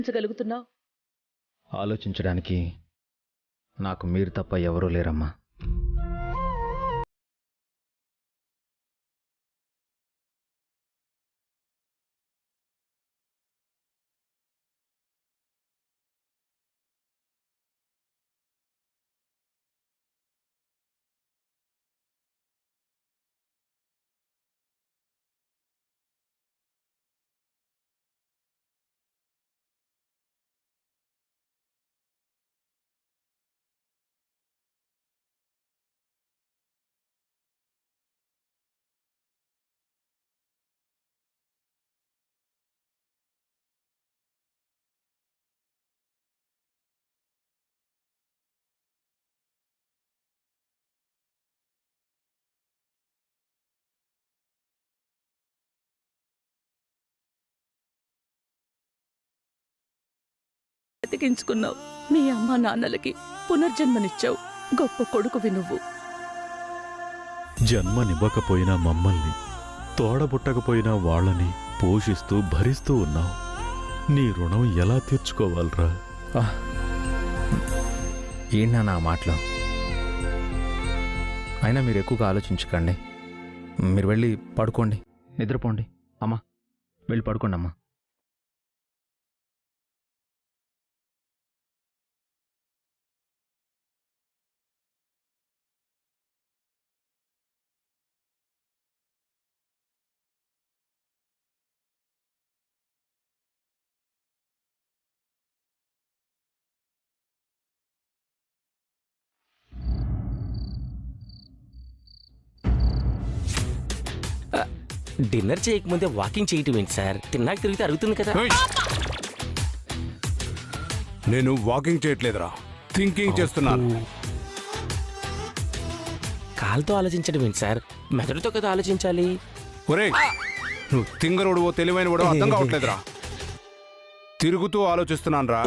ఆలోచించగలుగుతున్నావు? ఆలోచించడానికి నాకు మీరు తప్ప ఎవరూ లేరమ్మా. బ్రతికించుకున్నావు. మీ అమ్మా నాన్నలకి పునర్జన్మనిచ్చావు. గొప్ప కొడుకువి నువ్వు. జన్మనివ్వకపోయినా మమ్మల్ని, తోడబుట్టకపోయినా వాళ్ళని పోషిస్తూ భరిస్తూ ఉన్నావు. నీ రుణం ఎలా తీర్చుకోవాలరా? ఏంటన్నా నా మాటలు? అయినా మీరు ఎక్కువగా ఆలోచించకండి. మీరు వెళ్ళి పడుకోండి, నిద్రపోండి. అమ్మా వెళ్ళి పడుకోండి అమ్మా. డిన్నర్ చేయకముందే వాకింగ్ చేయటం ఏంటి సార్? తిన్నాక తిరిగితే అరుగుతుంది కదా. నేను వాకింగ్ చేయట్లేదురా, థింకింగ్ చేస్తున్నాను. కాలుతో ఆలోచించడం ఏంటి సార్? మెదడుతో కదా ఆలోచించాలి. ఒరేయ్, నువ్వు తింగరుడువో తెలివైనవాడో అర్థం కావట్లేదురా. తిరుగుతూ ఆలోచిస్తున్నాను రా.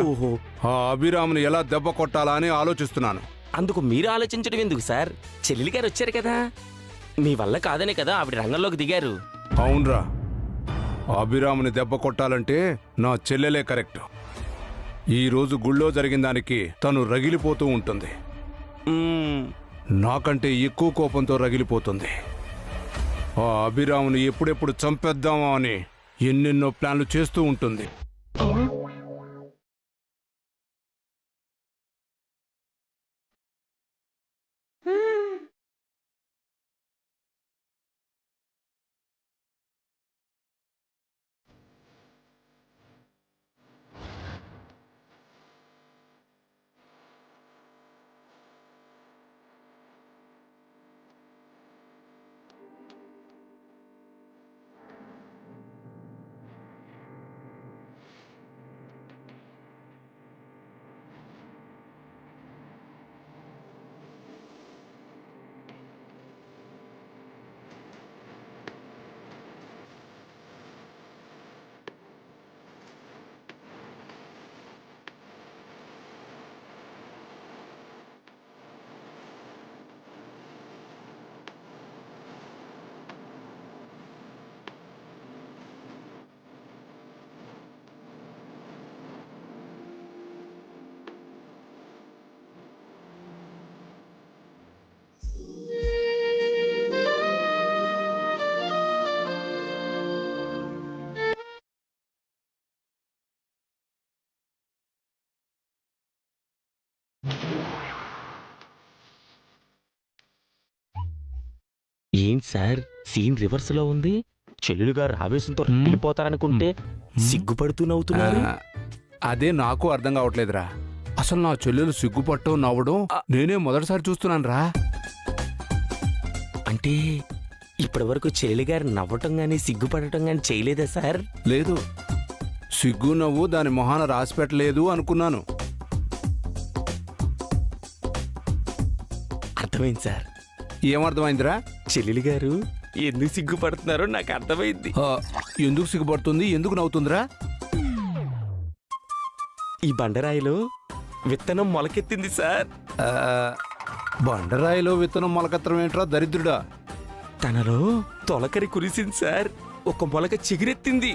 ఆ అభిరాముని ఎలా దెబ్బ కొట్టాలా అని ఆలోచిస్తున్నాను. అందుకు మీరు ఆలోచించడం ఎందుకు సార్? చెల్లెలి గారు వచ్చారు కదా, మీ వల్ల కాదనే కదా ఆవిడ రంగంలోకి దిగారు. అవునరా, అభిరాముని దెబ్బ కొట్టాలంటే నా చెల్లెలే కరెక్ట్. ఈ రోజు గుళ్ళో జరిగిన దానికి తను రగిలిపోతూ ఉంటుంది. నాకంటే ఎక్కువ కోపంతో రగిలిపోతుంది. ఆ అభిరాముని ఎప్పుడెప్పుడు చంపేద్దామా అని ఎన్నెన్నో ప్లాన్లు చేస్తూ ఉంటుంది. ఏంటి సార్, సీన్ రివర్స్ లో ఉంది. చెల్లెలు గారు ఆవేశంతో వెళ్ళిపోతారనుకుంటే సిగ్గుపడుతూ నవ్వుతున్నారు. అదే నాకు అర్థం కావట్లేదురా. అసలు నా చెల్లెలు సిగ్గుపట్టం నవ్వడం నేనే మొదటిసారి చూస్తున్నాను రా. అంటే ఇప్పటి వరకు చెల్లెలి గారు నవ్వటం గాని సిగ్గుపడటం గాని చేయలేదా సార్? లేదు, సిగ్గు నవ్వు దాని మొహాన రాసి పెట్టలేదు అనుకున్నాను. అర్థమైంది సార్. ఏమర్థమైందిరా? చెల్లెలి గారు ఎందుకు సిగ్గుపడుతున్నారో నాకు అర్థమైంది. ఎందుకు సిగ్గుపడుతుంది, ఎందుకు నవ్వుతుందిరా? ఈ బండరాయిలో విత్తనం మొలకెత్తింది సార్. బండరాయిలో విత్తనం మొలకెత్తడం ఏంట్రా దరిద్రుడా? తనలో తొలకరి కురిసింది సార్. ఒక మొలక చిగురెత్తింది.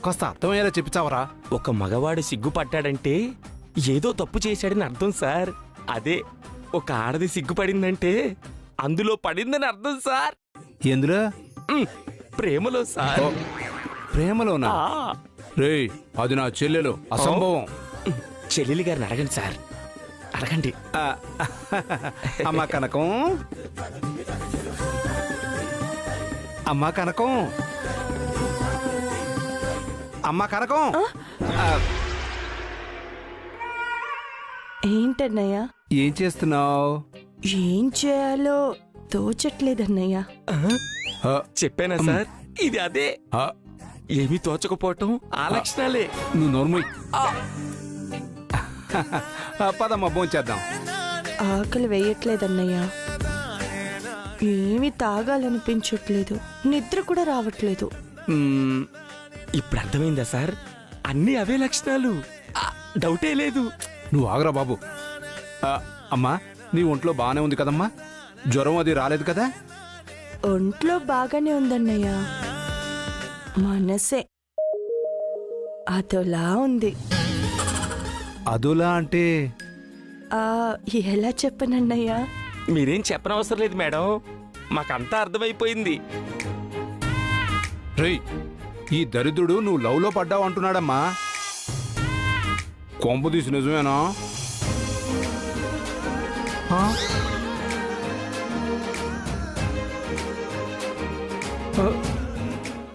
కాస్త అర్థమయ్యేలా చెప్పిచావరా? ఒక మగవాడు సిగ్గుపడ్డాడంటే ఏదో తప్పు చేశాడని అర్థం సార్. అదే ఒక ఆడది సిగ్గుపడిందంటే అందులో పడిందని అర్థం సార్. ఎందులో? ప్రేమలో సార్. ప్రేమలోనా? రేయ్, అది నా చెల్లెలు, అసంభవం. చెల్లెలి గారిని అడగండి సార్, అడగండి. అమ్మా కనకం, అమ్మా కనకం, అమ్మా కనకం. ఏంటన్నయ్యా? ఏం చేస్తున్నావు? ఏం చేయాలో తోచట్లేదన్నయ్యా. చెప్పానా సార్, ఇది అదే. ఏమీ తోచకపోవటం ఆ లక్షణాలే. నువ్వు నోర్మూయ్. పదమ్మా, భోంచేద్దాం. ఆకలి వేయట్లేదన్నయ్యా. ఏమి తాగాలనిపించట్లేదు, నిద్ర కూడా రావట్లేదు. ఇప్పుడు అర్థమైందా సార్? అన్నీ అవే లక్షణాలు, డౌటే లేదు. నువ్వు ఆగరా బాబు. అమ్మా, నీ ఒంట్లో బాగానే ఉంది కదమ్మా? జ్వరం అది రాలేదు కదా? ఒంట్లో బాగానే ఉందన్నయ్యా, మనసే అదోలా ఉంది. అదోలా అంటే? ఎలా చెప్పనన్నయ్యా? మీరేం చెప్పనవసరం లేదు మేడం, మాకంతా అర్థమైపోయింది. రేయ్, ఈ దరిద్రుడు నువ్వు లవ్లో పడ్డావు అంటున్నాడమ్మా. కొంపు తీసి నిజమేనా?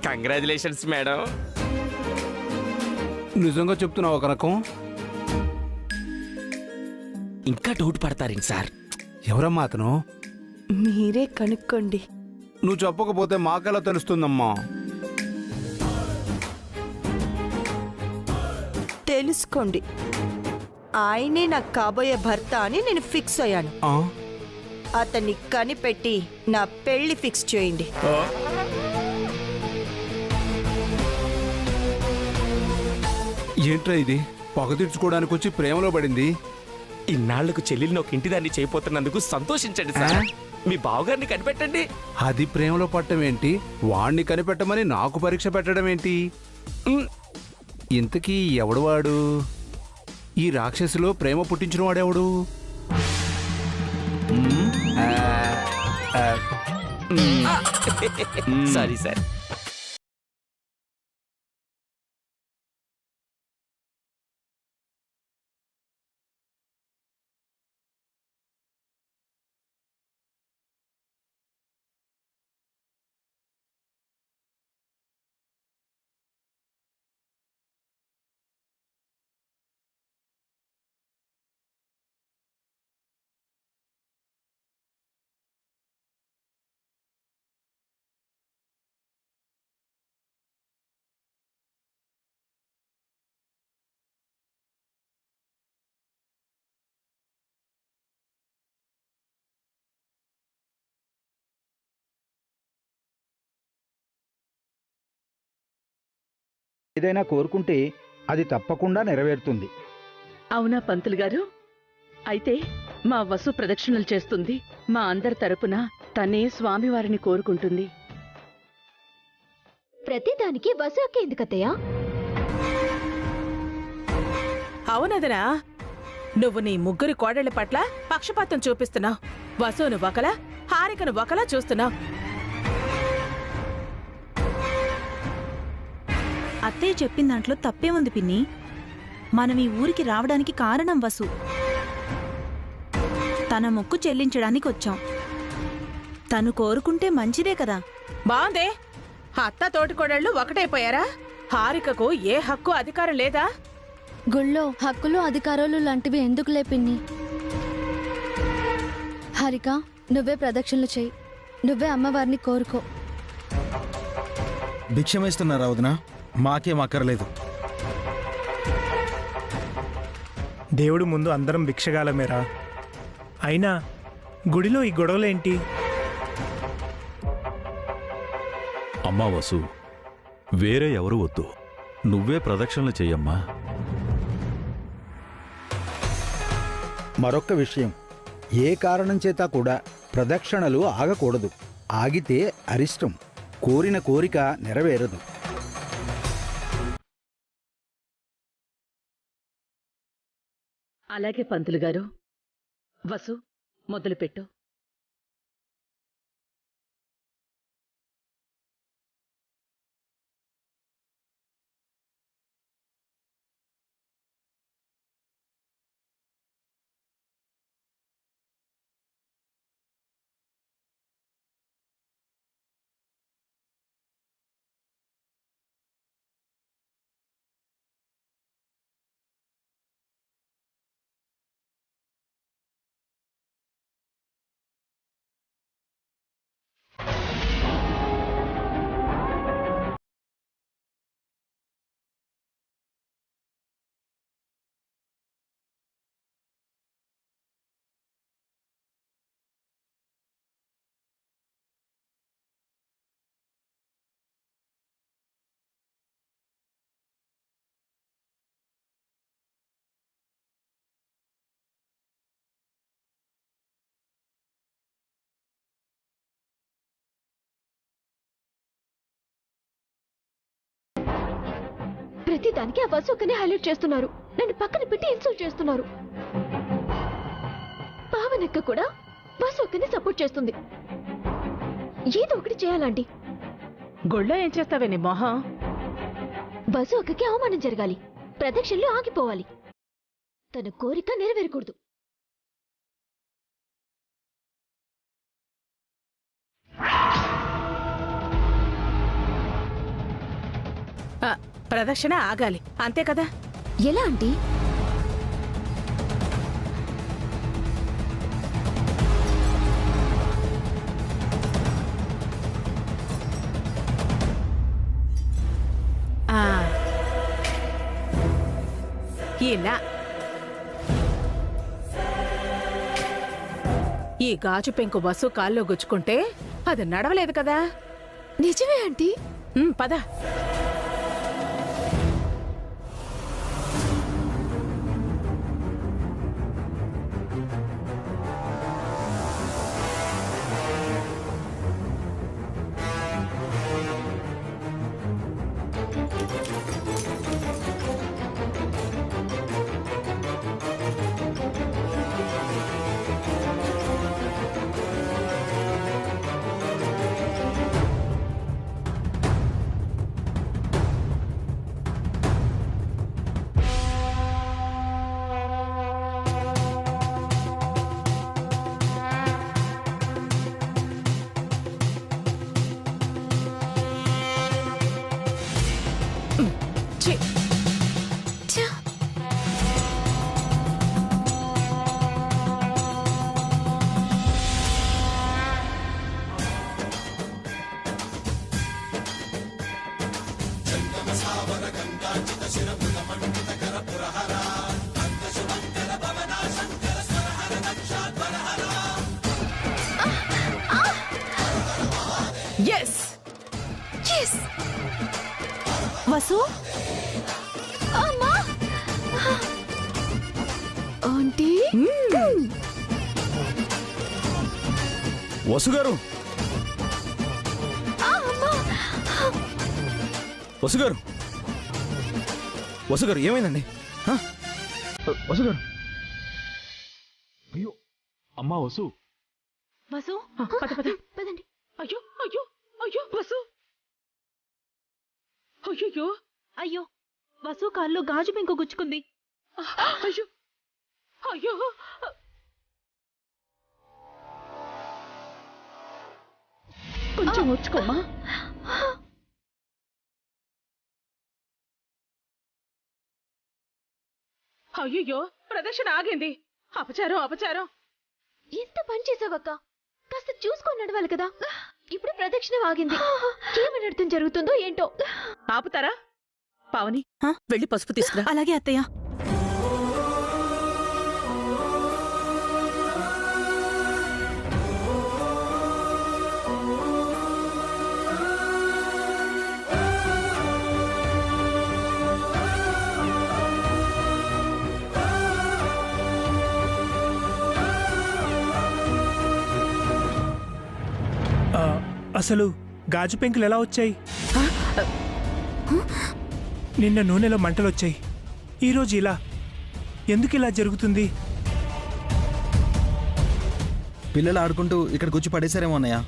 Congratulations madam. నిజంగా చెప్తున్నావు కనకం? ఇంకా డౌట్ పడతారేంటి సార్? ఎవరమ్మా అతను? మీరే కనుక్కోండి. నువ్వు చెప్పకపోతే మాకెలా తెలుస్తుందమ్మా? తెలుసుకోండి. ఆయనే నాకు కాబోయే భర్త అని నేను ఫిక్స్ అయ్యాను. అతన్ని కనిపెట్టి నా పెళ్లి ఫిక్స్ చేయండి. ఏంట్రా ఇది? పగ తీర్చుకోవడానికి వచ్చి ప్రేమలో పడింది. ఇన్నాళ్లకు చెల్లెలిని ఒక ఇంటి దాన్ని చేయబోతున్నందుకు సంతోషించండి సార్. మీ బావగారిని కనిపెట్టండి. అది ప్రేమలో పట్టడం ఏంటి? వాణ్ణి కనిపెట్టమని నాకు పరీక్ష పెట్టడం ఏంటి? ఇంతకీ ఎవడు వాడు? ఈ రాక్షసిలో ప్రేమ పుట్టించిన వాడెవడు? Sorry sir. ఏదైనా కోరుకుంటే అది తప్పకుండా నెరవేరుతుంది. అవునా పంతులు గారు? అయితే మా వసు ప్రదక్షిణలు చేస్తుంది. మా అందరి తరపున తనే స్వామివారిని కోరుకుంటుంది. ప్రతిదానికి వసు అక్క ఎందుకత్తయ్యా? అవునదనా, నువ్వు నీ ముగ్గురి కోడళ్ల పట్ల పక్షపాతం చూపిస్తున్నావు. వసును ఒకలా, హారికను ఒకలా చూస్తున్నావు. అత్తయ్య చెప్పిన దాంట్లో తప్పే ఉంది పిన్ని. మనం ఈ ఊరికి రావడానికి కారణం వసు. తన మొక్కు చెల్లించడానికి వచ్చాం. తను కోరుకుంటే మంచిదే కదా. బావుందే, అత్త తోటికోడళ్ళు ఒకటైపోయారా? హారికకు ఏ హక్కు అధికారం లేదా? గుళ్ళో హక్కులు అధికారాలు లాంటివి ఎందుకు లేపిన్ని? హారిక, నువ్వే ప్రదక్షిణలు చెయ్యి, నువ్వే అమ్మవారిని కోరుకో. భిక్షమిస్తున్నారా వదినా? మాకేం అక్కర్లేదు. దేవుడు ముందు అందరం భిక్షగాలమేరా. అయినా గుడిలో ఈ గొడవలేంటి? అమ్మా వసు, వేరే ఎవరు వద్దు, నువ్వే ప్రదక్షిణలు చెయ్యమ్మా. మరొక్క విషయం, ఏ కారణం చేత కూడా ప్రదక్షిణలు ఆగకూడదు. ఆగితే అరిష్టం, కోరిన కోరిక నెరవేరదు. అలాగే పంతులు గారు. వసు, మొదలుపెట్టు. ప్రతి దానికి ఆ వసు ఒక్కనే హైలైట్ చేస్తున్నారు. నన్ను పక్కన పెట్టి ఇన్సల్ట్ చేస్తున్నారు. పావనక్క కూడా వసు ఒక్కనే సపోర్ట్ చేస్తుంది. ఏదో ఒకటి చేయాలండి. గుళ్ళో ఏం చేస్తావే నీ మొహం? వసు అక్కకి అవమానం జరగాలి, ప్రదక్షిణలు ఆగిపోవాలి, తన కోరిక నెరవేరకూడదు. ప్రదక్షిణ ఆగాలి, అంతే కదా? ఎలా ఆంటీ? ఇలా ఈ గాజు పెంకు వసు కాల్లో గుచ్చుకుంటే అది నడవలేదు కదా? నిజమే ఆంటీ. పద. వసు, అమ్మా, ఆంటీ. వసు గారు, వసు గారు, వసు గారు, ఏమైందండి? వసు గారు. అయ్యో అమ్మా వసు. వసు, పద పద పదండి. అయ్యో అయ్యో అయ్యో వసు. అయ్యో అయ్యో, వసు కాల్లో గాజు పెంకు గుచ్చుకుంది. అయ్యో అయ్యో. కొంచెం వచ్చుకోమ్మా. అయ్యో, ప్రదర్శన ఆగింది. అపచారం అపచారం. ఎంత పని చేసావక్క? కాస్త చూసుకొని నడవాలి కదా. ఇప్పుడు ప్రదక్షిణ ఆగింది. ఏమని అర్థం జరుగుతుందో ఏంటో. ఆపుతారా? పావని, వెళ్ళి పసుపు తీసుకురా. అలాగే అత్తయ్య. అసలు గాజు పెంకులు ఎలా వచ్చాయి? నిన్న నూనెలో మంటలు వచ్చాయి, ఈరోజు ఇలా. ఎందుకు ఇలా జరుగుతుంది? పిల్లలు ఆడుకుంటూ ఇక్కడికి వచ్చి పడేశారేమో అన్నయ్య.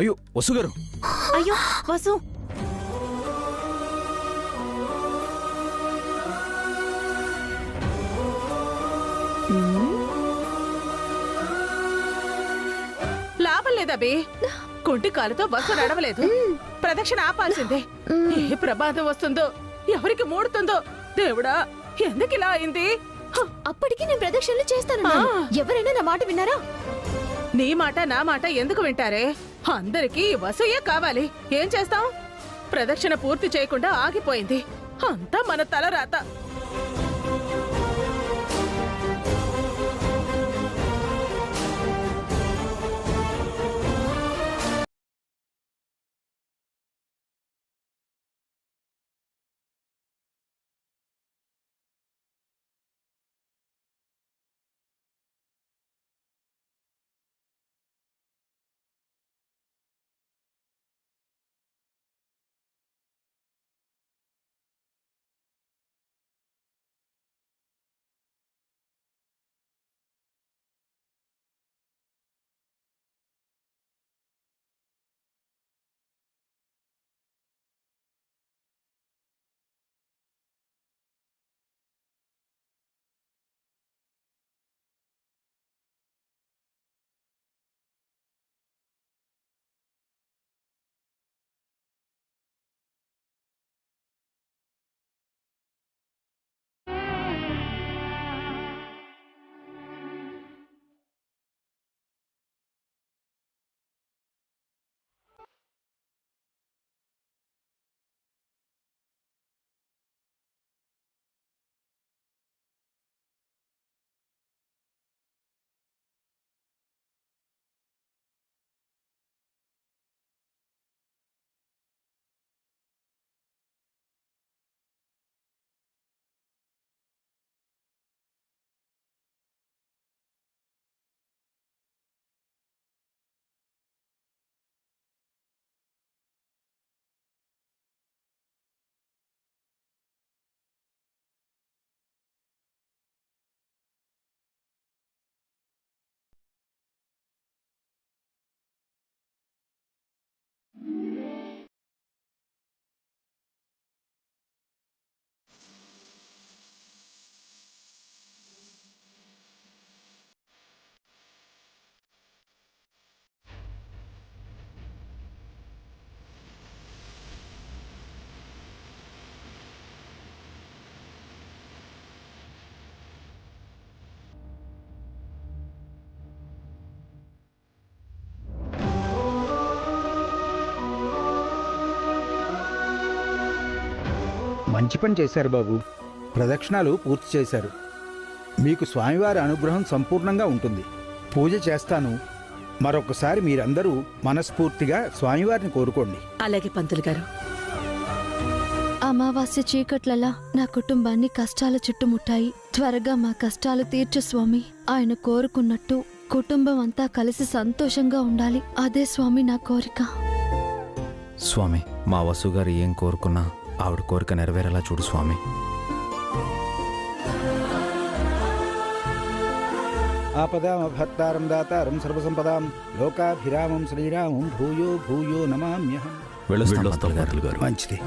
అయ్యో వసు గారు. అయ్యో వసు, లాభం లేదబి. కుంటి కాలుతో బస్సు నడవలేదు. ప్రదక్షిణ ఆపాల్సిందే. ఏ ప్రమాదం వస్తుందో, ఎవరికి మూడుతుందో. దేవుడా, ఎందుకు ఇలా అయింది? అప్పటికి నేను ప్రదక్షిణలు చేస్తాను. ఎవరైనా నా మాట విన్నారా? నీ మాట నా మాట ఎందుకు వింటారే? అందరికీ వసూయే కావాలి. ఏం చేస్తాం? ప్రదక్షిణ పూర్తి చేయకుండా ఆగిపోయింది. అంతా మన తలరాత. మంచి పని చేశారు బాబు. ప్రదక్షిణాలు పూర్తి చేశారు. మీకు స్వామివారి అనుగ్రహం సంపూర్ణంగా ఉంటుంది. పూజ చేస్తాను. మరొకసారి మీరందరూ మనస్ఫూర్తిగా స్వామివారిని కోరుకోండి. అలాగే పంతులు గారు. అమావాస్య చీకట్లలా నా కుటుంబాన్ని కష్టాలు చుట్టుముట్టాయి. త్వరగా మా కష్టాలు తీర్చు స్వామి. ఆయన కోరుకున్నట్టు కుటుంబం అంతా కలిసి సంతోషంగా ఉండాలి. అదే స్వామి నా కోరిక. స్వామి, మా వసు గారు ఏం కోరుకున్నా ఆవిడ కోరిక నెరవేరేలా చూడు స్వామి. ఆపదామభర్తారం దాతారం సర్వసంపదాం లోకాభిరామం శ్రీరామం భూయో భూయో నమామ్యహం. వెళ్ళొస్తాం పంతులు గారు. మంచిది.